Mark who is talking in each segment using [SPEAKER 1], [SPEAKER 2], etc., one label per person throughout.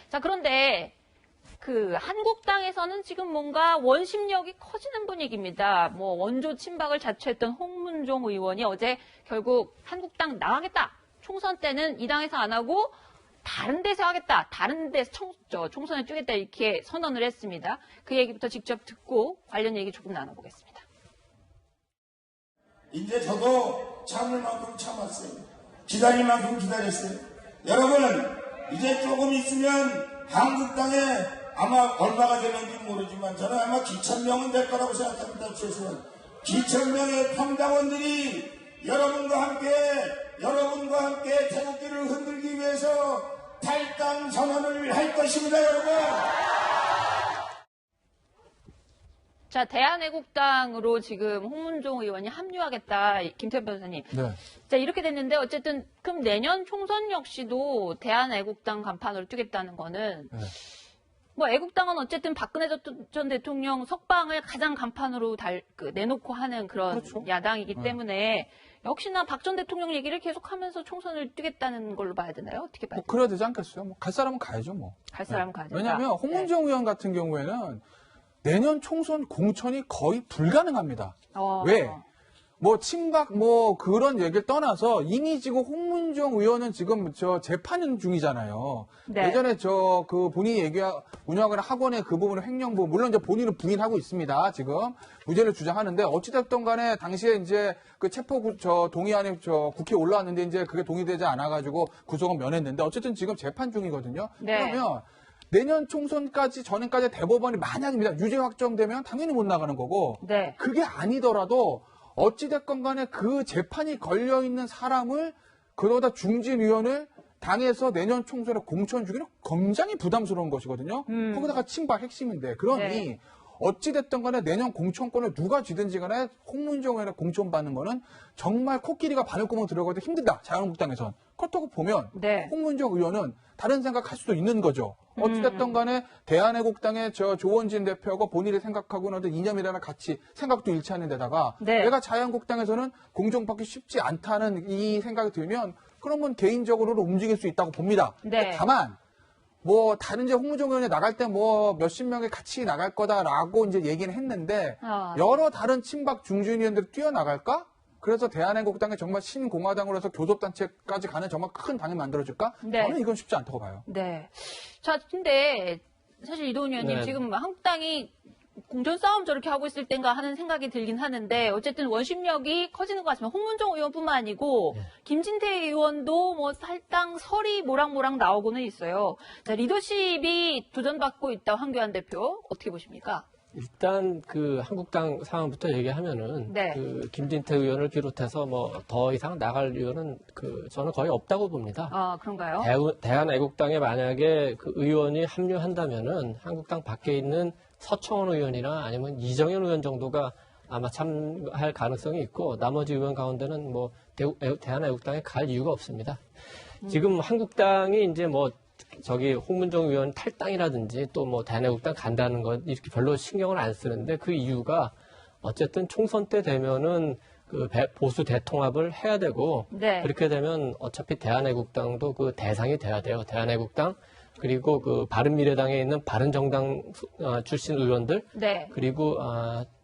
[SPEAKER 1] 자, 그런데 그 한국당에서는 지금 뭔가 원심력이 커지는 분위기입니다. 뭐 원조 친박을 자처했던 홍문종 의원이 어제 결국 한국당 나가겠다. 총선 때는 이 당에서 안 하고 다른 데서 하겠다. 다른 데서 총선에 뛰겠다. 이렇게 선언을 했습니다. 그 얘기부터 직접 듣고 관련 얘기 조금 나눠보겠습니다.
[SPEAKER 2] 이제 저도 참을 만큼 참았어요. 기다릴 만큼 기다렸어요. 여러분, 이제 조금 있으면 한국당에 아마 얼마가 되는지 모르지만 저는 아마 기천명은 될 거라고 생각합니다. 최소한 기천명의 평당원들이 여러분과 함께 태극기를 흔들기 위해서 탈당 선언을 할 것입니다. 여러분.
[SPEAKER 1] 자, 대한애국당으로 지금 홍문종 의원이 합류하겠다. 김태현 변호사님.
[SPEAKER 3] 네.
[SPEAKER 1] 자, 이렇게 됐는데 어쨌든 그럼 내년 총선 역시도 대한애국당 간판으로 뛰겠다는 거는
[SPEAKER 3] 네.
[SPEAKER 1] 뭐 애국당은 어쨌든 박근혜 전 대통령 석방을 가장 간판으로 내놓고 하는 그런
[SPEAKER 3] 그렇죠.
[SPEAKER 1] 야당이기 때문에 역시나 박 전 대통령 얘기를 계속하면서 총선을 뛰겠다는 걸로 봐야 되나요? 어떻게 봐야
[SPEAKER 3] 뭐
[SPEAKER 1] 돼요?
[SPEAKER 3] 그래야 되지 않겠어요? 뭐 갈 사람은 가야죠, 뭐.
[SPEAKER 1] 갈 사람은 가야 된다.
[SPEAKER 3] 왜냐하면 홍문종 의원 같은 경우에는 내년 총선 공천이 거의 불가능합니다. 왜? 뭐 친박 뭐 그런 얘기를 떠나서 이미 지금 홍문종 의원은 지금 재판 중이잖아요.
[SPEAKER 1] 네.
[SPEAKER 3] 예전에 그 본인이 운영하는 학원의 그 부분을 횡령부 물론 이제 본인은 부인하고 있습니다. 지금 무죄를 주장하는데 어찌됐든 간에 당시에 이제 그 체포 동의안이 국회에 올라왔는데 이제 그게 동의되지 않아가지고 구속은 면했는데 어쨌든 지금 재판 중이거든요.
[SPEAKER 1] 네.
[SPEAKER 3] 그러면 내년 총선까지 전에까지 대법원이 만약입니다. 유죄 확정되면 당연히 못 나가는 거고
[SPEAKER 1] 네.
[SPEAKER 3] 그게 아니더라도 어찌됐건 간에 그 재판이 걸려있는 사람을 그러다 중진위원을 당에서 내년 총선에 공천 주기는 굉장히 부담스러운 것이거든요. 거기다가 친박 핵심인데 그러니
[SPEAKER 1] 네.
[SPEAKER 3] 어찌됐든 간에 내년 공천권을 누가 쥐든지 간에 홍문종 의원에 공천받는 거는 정말 코끼리가 바늘구멍 들어가도 힘들다. 자유한국당에선. 그렇다고 보면
[SPEAKER 1] 네.
[SPEAKER 3] 홍문종 의원은 다른 생각할 수도 있는 거죠. 어찌됐든 간에 대한애국당의 조원진 대표하고 본인이 생각하고는 어떤 이념이라는 같이 생각도 일치하는 데다가
[SPEAKER 1] 네.
[SPEAKER 3] 내가 자유한국당에서는 공정받기 쉽지 않다는 이 생각이 들면 그러면 개인적으로는 움직일 수 있다고 봅니다.
[SPEAKER 1] 네.
[SPEAKER 3] 다만 뭐 다른 이제 홍문종 의원이 나갈 때 뭐 몇십 명이 같이 나갈 거다라고 이제 얘기는 했는데 여러 다른 친박 중진 의원들이 뛰어나갈까? 그래서 대한애국당이 정말 신공화당으로 해서 교섭단체까지 가는 정말 큰 당이 만들어질까?
[SPEAKER 1] 네.
[SPEAKER 3] 저는 이건 쉽지 않다고 봐요.
[SPEAKER 1] 네. 자, 근데 사실 이도훈 의원님
[SPEAKER 4] 네.
[SPEAKER 1] 지금 한국당이 공천 싸움 저렇게 하고 있을 땐가 하는 생각이 들긴 하는데 어쨌든 원심력이 커지는 것 같습니다. 홍문종 의원뿐만 아니고 김진태 의원도 뭐 탈당 설이 모락모락 나오고는 있어요. 자, 리더십이 도전받고 있다. 황교안 대표 어떻게 보십니까?
[SPEAKER 4] 일단 그 한국당 상황부터 얘기하면은
[SPEAKER 1] 네.
[SPEAKER 4] 그 김진태 의원을 비롯해서 뭐 더 이상 나갈 의원은 저는 거의 없다고 봅니다.
[SPEAKER 1] 아, 그런가요?
[SPEAKER 4] 대한애국당에 만약에 그 의원이 합류한다면은 한국당 밖에 있는 서청원 의원이나 아니면 이정현 의원 정도가 아마 참할 가능성이 있고 나머지 의원 가운데는 뭐 대한애국당에 갈 이유가 없습니다. 지금 한국당이 이제 뭐 홍문종 의원 탈당이라든지 또 뭐 대한애국당 간다는 것 이렇게 별로 신경을 안 쓰는데 그 이유가 어쨌든 총선 때 되면은 그 보수 대통합을 해야 되고
[SPEAKER 1] 네.
[SPEAKER 4] 그렇게 되면 어차피 대한애국당도 그 대상이 돼야 돼요. 대한애국당 그리고 그 바른미래당에 있는 바른정당 출신 의원들
[SPEAKER 1] 네.
[SPEAKER 4] 그리고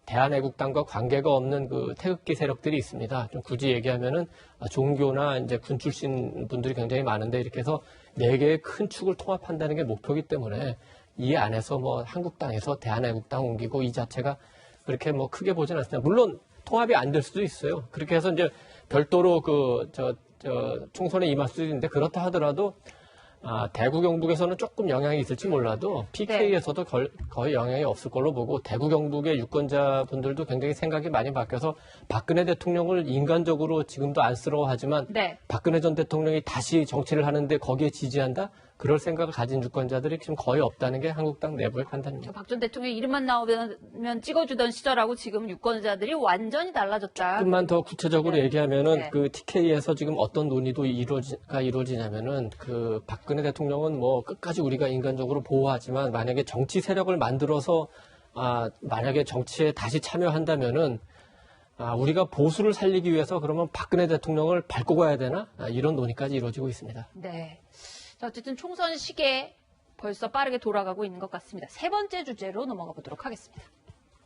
[SPEAKER 4] 대한애국당과 관계가 없는 그 태극기 세력들이 있습니다. 좀 굳이 얘기하면은 종교나 이제 군 출신 분들이 굉장히 많은데 이렇게 해서 4개의 큰 축을 통합한다는 게 목표이기 때문에 이 안에서 뭐 한국당에서 대한애국당 옮기고 이 자체가 그렇게 뭐 크게 보진 않습니다. 물론 통합이 안 될 수도 있어요. 그렇게 해서 이제 별도로 총선에 임할 수도 있는데 그렇다 하더라도 대구 경북에서는 조금 영향이 있을지 몰라도 PK에서도 거의 영향이 없을 걸로 보고 대구 경북의 유권자분들도 굉장히 생각이 많이 바뀌어서 박근혜 대통령을 인간적으로 지금도 안쓰러워하지만
[SPEAKER 1] 네.
[SPEAKER 4] 박근혜 전 대통령이 다시 정치를 하는데 거기에 지지한다? 그럴 생각을 가진 유권자들이 지금 거의 없다는 게 한국당 내부의 판단입니다.
[SPEAKER 1] 박 전 대통령 이름만 나오면 찍어주던 시절하고 지금 유권자들이 완전히 달라졌다.
[SPEAKER 4] 조금만 더 구체적으로
[SPEAKER 1] 네.
[SPEAKER 4] 얘기하면은
[SPEAKER 1] 네.
[SPEAKER 4] 그 TK에서 지금 어떤 논의도 이루어지냐면은 그 박근혜 대통령은 뭐 끝까지 우리가 인간적으로 보호하지만 만약에 정치 세력을 만들어서 만약에 정치에 다시 참여한다면은 우리가 보수를 살리기 위해서 그러면 박근혜 대통령을 밟고 가야 되나? 이런 논의까지 이루어지고 있습니다.
[SPEAKER 1] 네. 자, 어쨌든 총선 시기에 벌써 빠르게 돌아가고 있는 것 같습니다. 세 번째 주제로 넘어가 보도록 하겠습니다.